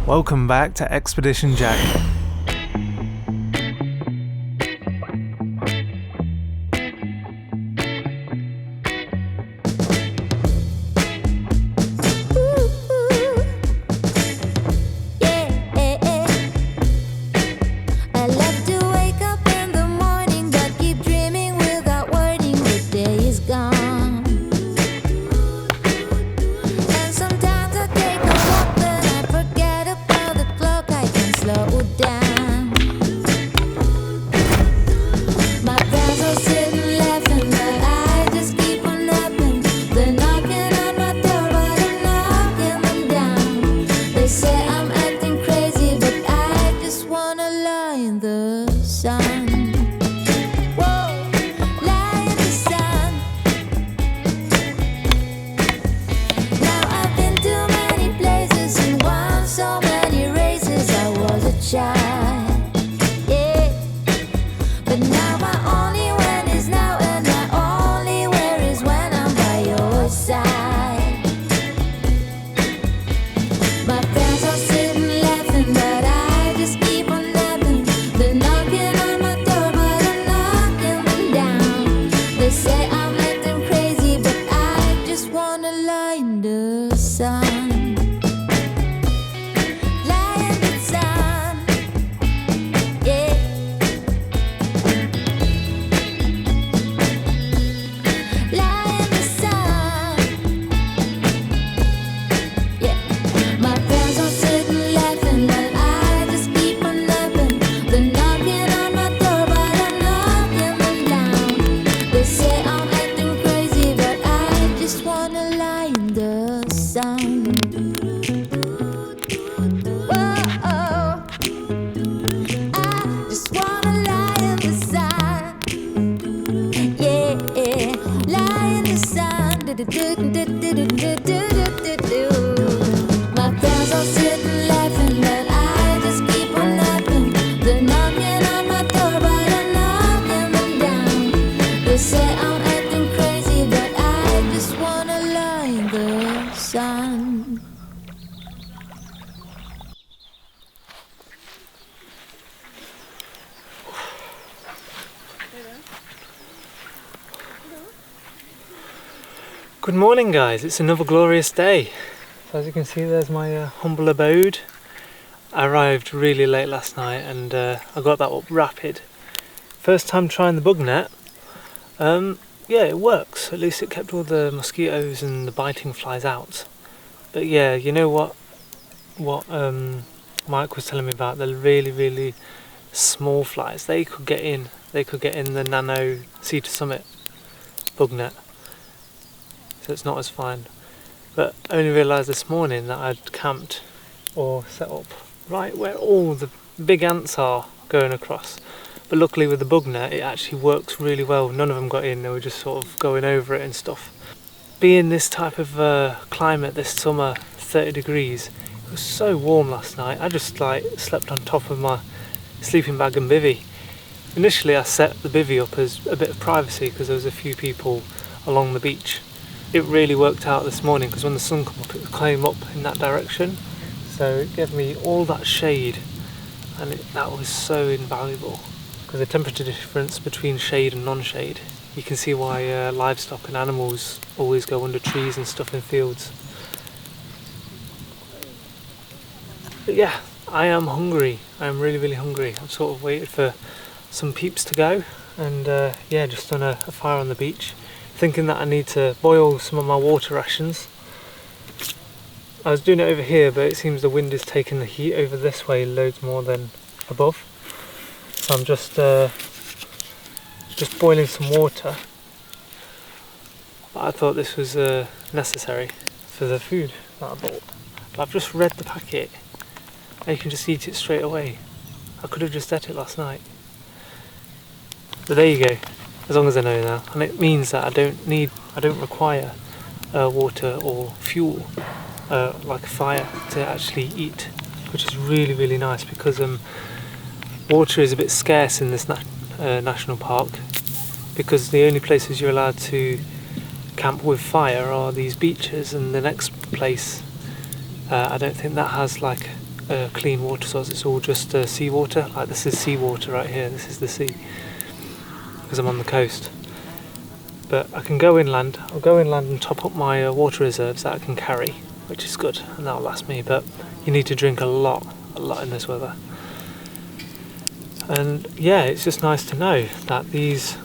Welcome back to Expedition Jack. Good morning guys, it's another glorious day. So as you can see, there's my humble abode. I arrived really late last night and I got that up rapid. First time trying the bug net. Yeah, it works. At least it kept all the mosquitoes and the biting flies out. But yeah, you know what Mike was telling me about, the really small flies. They could get in the nano sea to summit bug net. So it's not as fine. But I only realised this morning that I'd camped or set up right where all the big ants are going across. But luckily with the bug net it actually works really well. None of them got in, they were just sort of going over it and stuff. Being this type of climate this summer, 30 degrees, it was so warm last night. I just slept on top of my sleeping bag and bivvy. Initially I set the bivvy up as a bit of privacy because there was a few people along the beach. It really worked out this morning because when the sun came up, it came up in that direction, so it gave me all that shade, and that was so invaluable because the temperature difference between shade and non-shade, you can see why livestock and animals always go under trees and stuff in fields. But yeah, I am hungry. I am really hungry. I've sort of waited for some peeps to go and yeah, just done a fire on the beach, thinking that I need to boil some of my water rations. I was doing it over here, but it seems the wind is taking the heat over this way loads more than above. So I'm just boiling some water. But I thought this was necessary for the food that I bought. But I've just read the packet and you can just eat it straight away. I could have just ate it last night. But there you go. As long as I know now, and it means that I don't require water or fuel like a fire to actually eat, which is really nice because water is a bit scarce in this national park because the only places you're allowed to camp with fire are these beaches, and the next place I don't think that has like clean water source. It's all just seawater. Like this is seawater right here. This is the sea because I'm on the coast. But I can go inland. I'll go inland and top up my water reserves that I can carry, which is good, and that'll last me. But you need to drink a lot in this weather. And yeah, it's just nice to know that these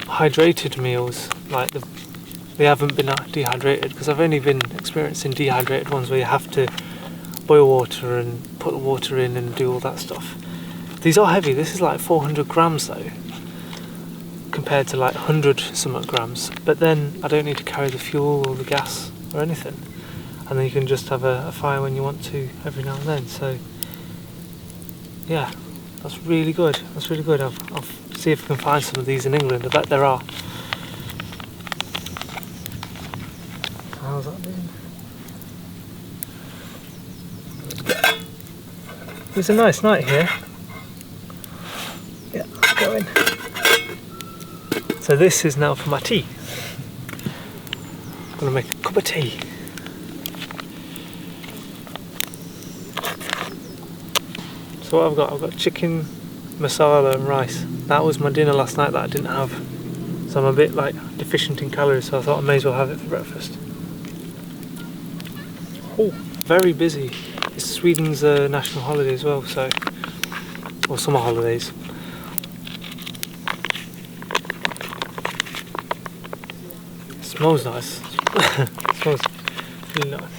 hydrated meals, like they haven't been dehydrated, because I've only been experiencing dehydrated ones where you have to boil water and put the water in and do all that stuff. These are heavy. This is like 400 grams though, compared to like 100 something grams. But then I don't need to carry the fuel or the gas or anything, and then you can just have a fire when you want to every now and then. So yeah, that's really good. That's really good. I'll see if I can find some of these in England. I bet there are. How's that doing? It's a nice night here. Yeah, let's go in. So this is now for my tea. I'm gonna make a cup of tea. So what I've got chicken masala and rice. That was my dinner last night that I didn't have. So I'm a bit like deficient in calories, so I thought I may as well have it for breakfast. Oh, very busy. It's Sweden's national holiday as well, so, or summer holidays. It smells nice. It smells really nice.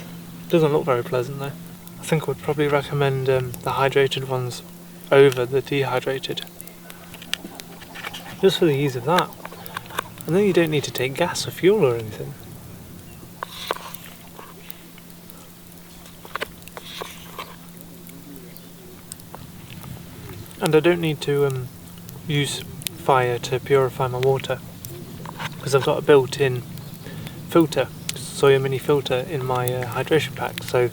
Doesn't look very pleasant though. I think I would probably recommend the hydrated ones over the dehydrated, just for the ease of that. And then you don't need to take gas or fuel or anything. And I don't need to use fire to purify my water, because I've got a built-in filter, soya mini filter in my hydration pack. So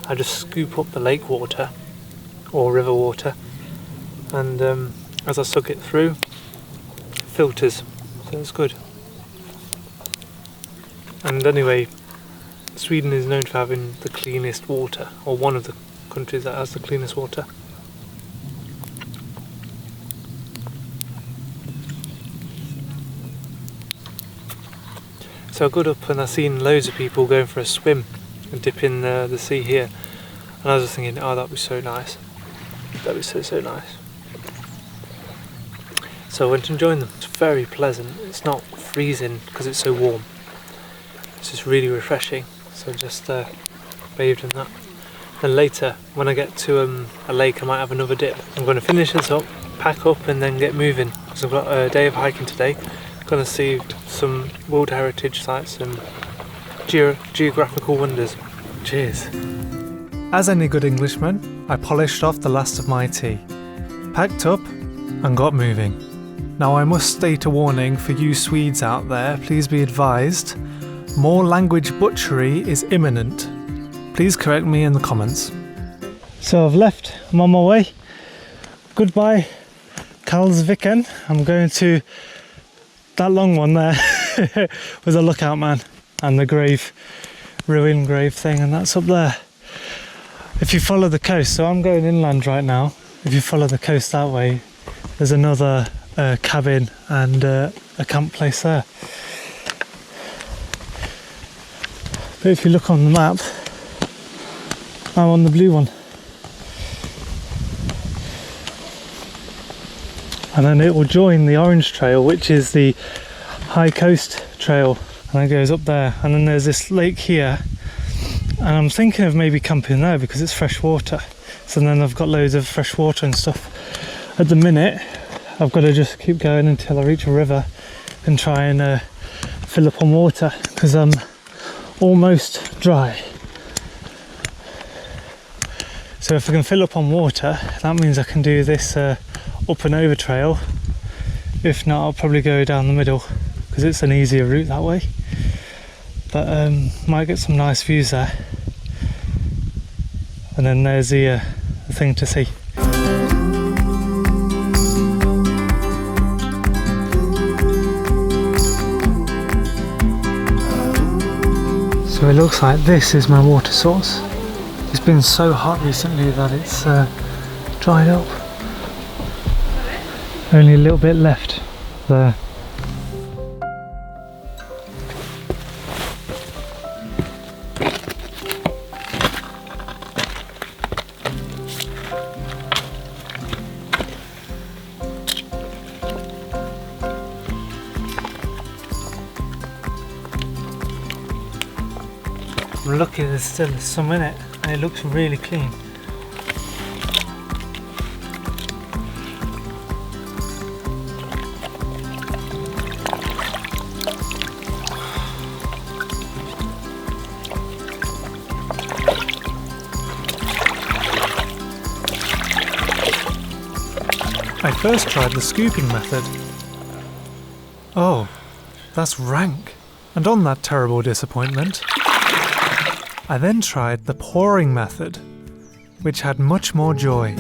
I just scoop up the lake water or river water, and as I suck it through, it filters, so it's good. And anyway, Sweden is known for having the cleanest water, or one of the countries that has the cleanest water. So I got up and I seen loads of people going for a swim and dip in the sea here, and I was just thinking, oh, that'd be so nice. That'd be so nice. So I went and joined them. It's very pleasant. It's not freezing because it's so warm. It's just really refreshing. So just bathed in that. Then later, when I get to a lake, I might have another dip. I'm going to finish this up, pack up, and then get moving. So I've got a day of hiking today. I'm going to see some World Heritage sites and geographical wonders. Cheers. As any good Englishman, I polished off the last of my tea, packed up and got moving. Now I must state a warning for you Swedes out there, please be advised, more language butchery is imminent. Please correct me in the comments. So I've left, I'm on my way. Goodbye Karlsviken. I'm going to that long one there with a lookout man and the ruin grave thing, and that's up there. If you follow the coast, so I'm going inland right now, if you follow the coast that way, there's another cabin and a camp place there. But if you look on the map, I'm on the blue one. And then it will join the orange trail, which is the high coast trail, and it goes up there. And then there's this lake here, and I'm thinking of maybe camping there because it's fresh water. So then I've got loads of fresh water and stuff. At the minute, I've got to just keep going until I reach a river and try and fill up on water, because I'm almost dry. So if I can fill up on water, that means I can do this up and over trail. If not, I'll probably go down the middle because it's an easier route that way. But might get some nice views there. And then there's the thing to see. So it looks like this is my water source. This been so hot recently that it's dried up. Only a little bit left there. I'm lucky there's still some in it and it looks really clean. I first tried the scooping method. Oh, that's rank. And on that terrible disappointment, I then tried the pouring method, which had much more joy.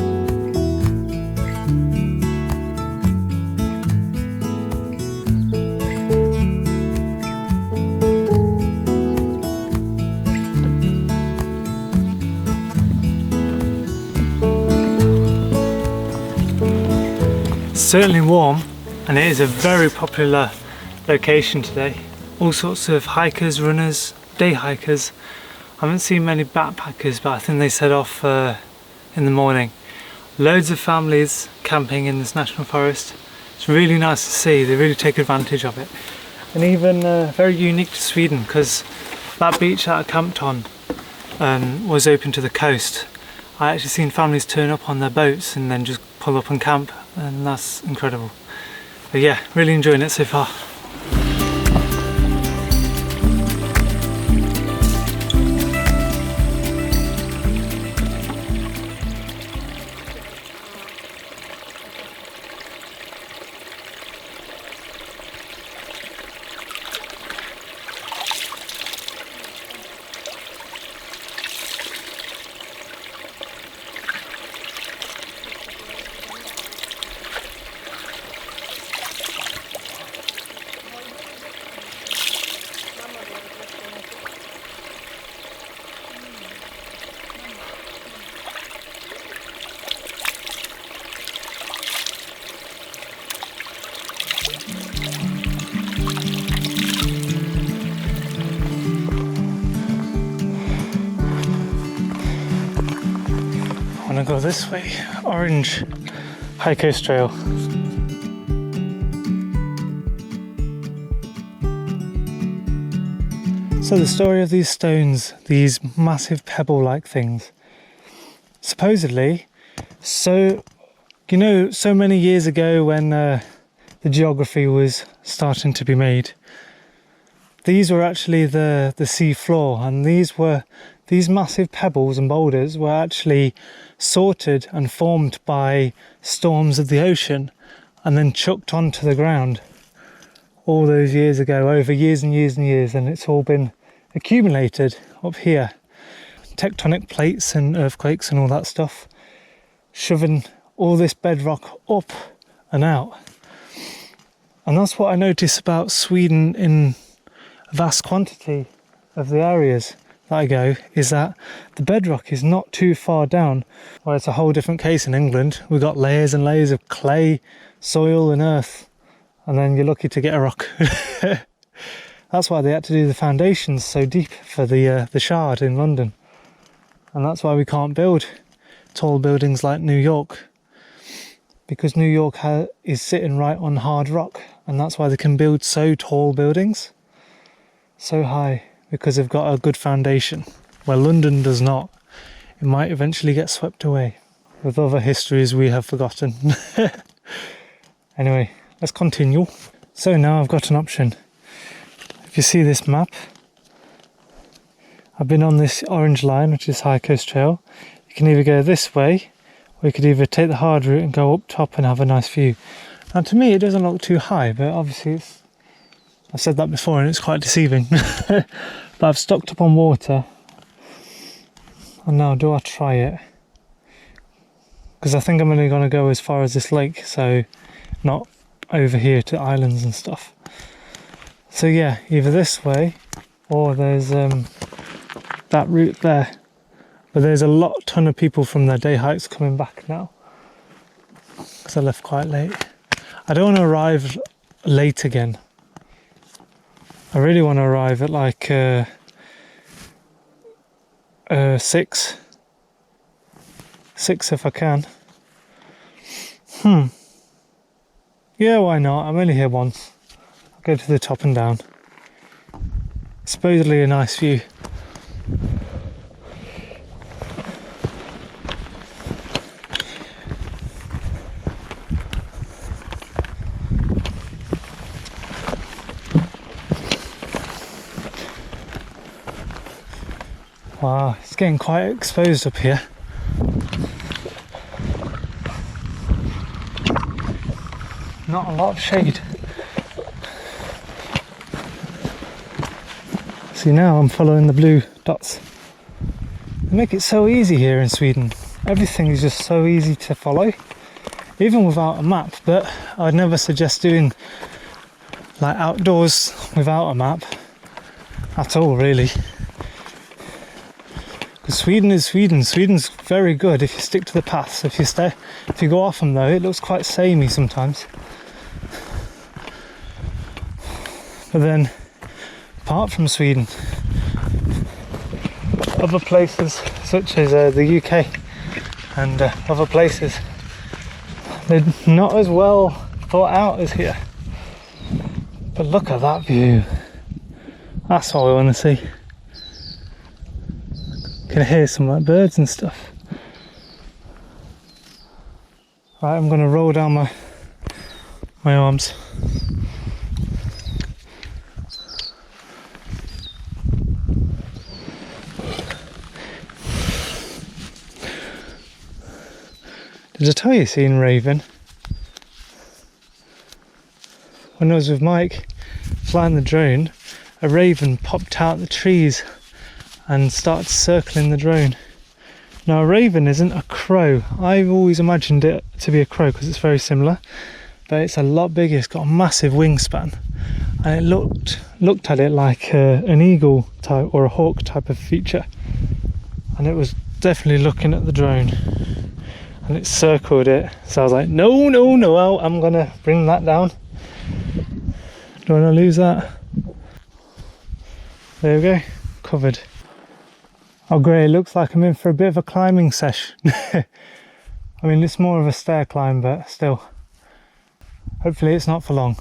Certainly warm, and it is a very popular location today. All sorts of hikers, runners, day hikers. I haven't seen many backpackers, but I think they set off in the morning. Loads of families camping in this national forest. It's really nice to see, they really take advantage of it. And even very unique to Sweden, because that beach that I camped on was open to the coast. I actually seen families turn up on their boats and then just pull up and camp, and that's incredible. But yeah, really enjoying it so far. I want to go this way, orange high coast trail. So the story of these stones, these massive pebble-like things, supposedly, so many years ago when the geography was starting to be made, these were actually the sea floor, and these massive pebbles and boulders were actually sorted and formed by storms of the ocean and then chucked onto the ground all those years ago, over years and years and years, and it's all been accumulated up here. Tectonic plates and earthquakes and all that stuff, shoving all this bedrock up and out. And that's what I notice about Sweden in a vast quantity of the areas that I go, is that the bedrock is not too far down. Well, it's a whole different case in England. We've got layers and layers of clay, soil and earth, and then you're lucky to get a rock. That's why they had to do the foundations so deep for the Shard in London. And that's why we can't build tall buildings like New York, because New York is sitting right on hard rock, and that's why they can build so tall buildings, so high, because they've got a good foundation, where London does not. It might eventually get swept away with other histories we have forgotten. Anyway, let's continue. So now I've got an option. If you see this map, I've been on this orange line, which is High Coast Trail. You can either go this way, or you could either take the hard route and go up top and have a nice view. Now to me it doesn't look too high, but obviously I've said that before and it's quite deceiving. But I've stocked up on water, and now do I try it? Because I think I'm only going to go as far as this lake, so not over here to islands and stuff. So yeah, either this way, or there's that route there. But there's a ton of people from their day hikes coming back now, because I left quite late. I don't want to arrive late again. I really want to arrive at like 6 if I can. Yeah, why not? I'm only here once. I'll go to the top and down. Supposedly a nice view. Wow, it's getting quite exposed up here. Not a lot of shade. See, now I'm following the blue dots. They make it so easy here in Sweden. Everything is just so easy to follow, even without a map. But I'd never suggest doing like outdoors without a map at all, really. Because Sweden is Sweden. Sweden's very good if you stick to the paths. If you go off them though, it looks quite samey sometimes. But then, apart from Sweden, other places such as the UK and other places, they're not as well thought out as here. But look at that view. That's what we want to see. You can hear some like birds and stuff. Right, I'm going to roll down my arms. Did I tell you seen Raven? When I was with Mike flying the drone, a raven popped out the trees and started circling the drone. Now a raven isn't a crow. I've always imagined it to be a crow because it's very similar, but it's a lot bigger. It's got a massive wingspan, and it looked at it like an eagle type or a hawk type of feature, and it was definitely looking at the drone. And it circled it, so I was like, no, I'm gonna bring that down. Don't wanna lose that. There we go, covered. Oh great, it looks like I'm in for a bit of a climbing sesh. I mean, it's more of a stair climb, but still. Hopefully it's not for long.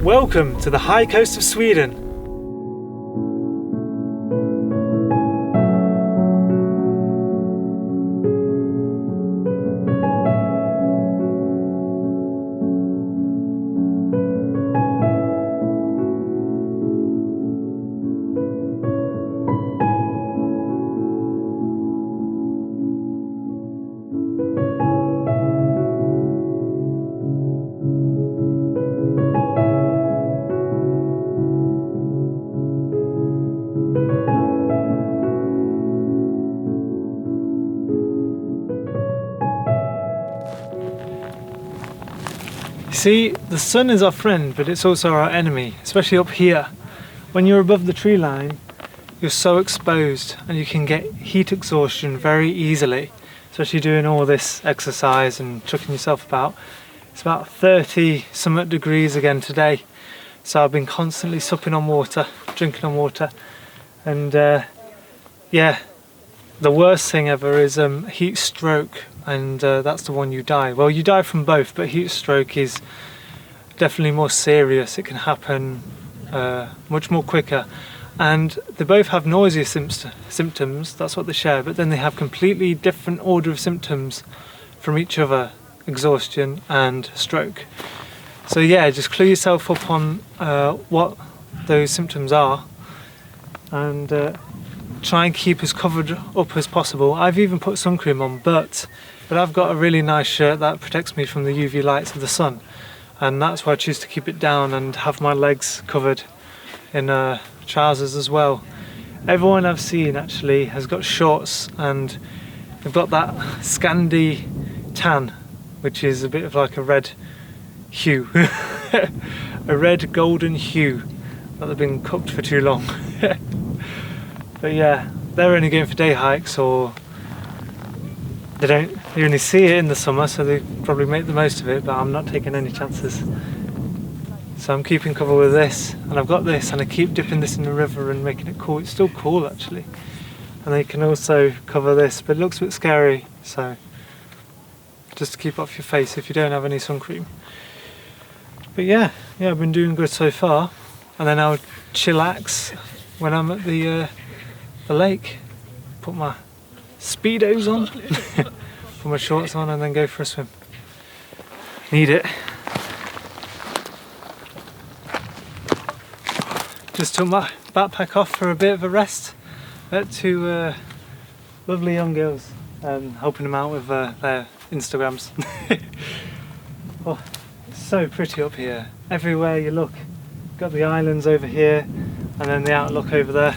Welcome to the high coast of Sweden. See, the sun is our friend, but it's also our enemy, especially up here. When you're above the tree line, you're so exposed and you can get heat exhaustion very easily, especially doing all this exercise and chucking yourself about. It's about 30 somewhat degrees again today, so I've been constantly supping on water, drinking on water, and yeah, the worst thing ever is heat stroke, and that's the one you die. Well, you die from both, but heat stroke is definitely more serious. It can happen much more quicker, and they both have nausea symptoms, that's what they share, but then they have completely different order of symptoms from each other: exhaustion and stroke. So yeah, just clue yourself up on what those symptoms are, and try and keep as covered up as possible. I've even put sun cream on, but I've got a really nice shirt that protects me from the UV lights of the sun, and that's why I choose to keep it down and have my legs covered in trousers as well. Everyone I've seen actually has got shorts and they've got that Scandi tan, which is a bit of like a red hue. A red golden hue that they've been cooked for too long. But yeah, they're only going for day hikes, or you only see it in the summer, so they probably make the most of it, but I'm not taking any chances. So I'm keeping cover with this, and I've got this, and I keep dipping this in the river and making it cool. It's still cool actually. And they can also cover this, but it looks a bit scary, so just to keep off your face if you don't have any sun cream. But yeah, I've been doing good so far. And then I'll chillax when I'm at the lake. Put my speedos on, put my shorts on, and then go for a swim. Need it. Just took my backpack off for a bit of a rest. Met two lovely young girls, helping them out with their Instagrams. Oh, it's so pretty up here. Everywhere you look, got the islands over here, and then the outlook over there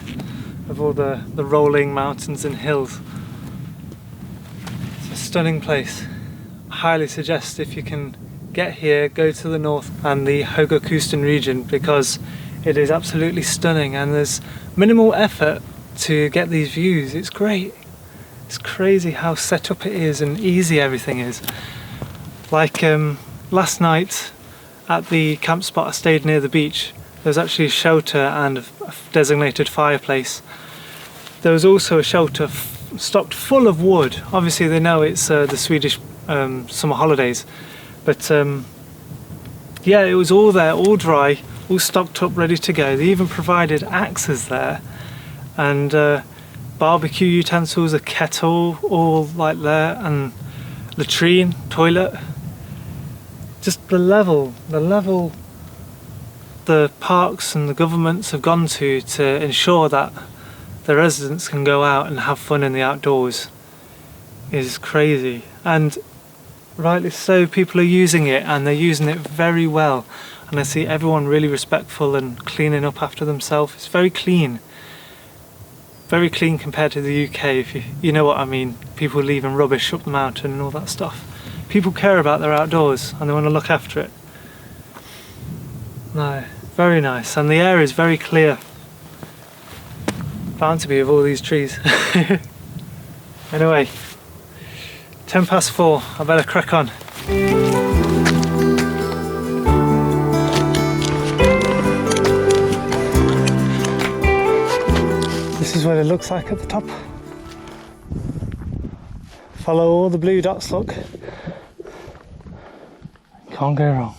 of all the rolling mountains and hills. It's a stunning place. I highly suggest, if you can get here, go to the north and the Höga Kusten region, because it is absolutely stunning and there's minimal effort to get these views. It's great. It's crazy how set up it is and easy everything is. Like last night at the camp spot I stayed near the beach, there was actually a shelter and a designated fireplace. There was also a shelter stocked full of wood. Obviously they know it's the Swedish summer holidays, but yeah, it was all there, all dry, all stocked up, ready to go. They even provided axes there, and barbecue utensils, a kettle, all like there, and latrine, toilet. Just the level the parks and the governments have gone to ensure that the residents can go out and have fun in the outdoors is crazy. And rightly so, people are using it, and they're using it very well. And I see everyone really respectful and cleaning up after themselves. It's very clean compared to the UK, if you know what I mean. People leaving rubbish up the mountain and all that stuff. People care about their outdoors and they want to look after it. No, very nice, and the air is very clear. Bound to be with all these trees. Anyway, 4:10, I better crack on. This is what it looks like at the top. Follow all the blue dots, look. Can't go wrong.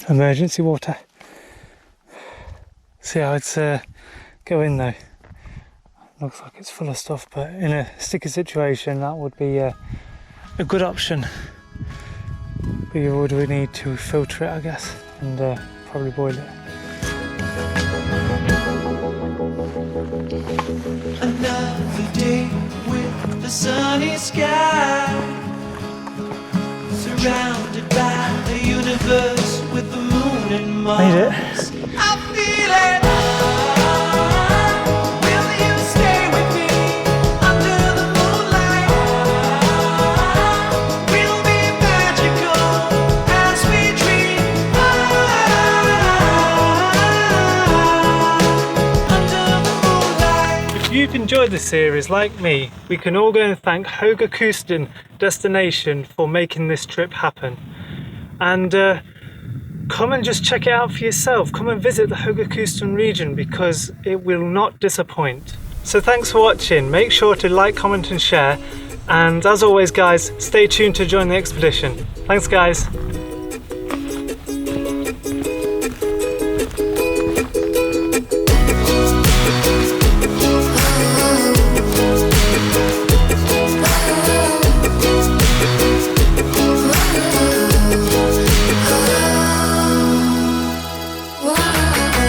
Emergency water. See how it's going though. Looks like it's full of stuff, but in a sticky situation that would be a good option. But you would need to filter it, I guess, and probably boil it. Another day with the sunny sky, surrounded by the universe with the moon and Mars. Made it. I feel it. Will you stay with me under the moonlight? We'll be magical as we dream under the moonlight. If you've enjoyed this series like me, we can all go and thank Höga Kusten destination for making this trip happen. And come and just check it out for yourself. Come and visit the Höga Kusten region, because it will not disappoint. So thanks for watching. Make sure to like, comment and share. And as always guys, stay tuned to join the expedition. Thanks guys.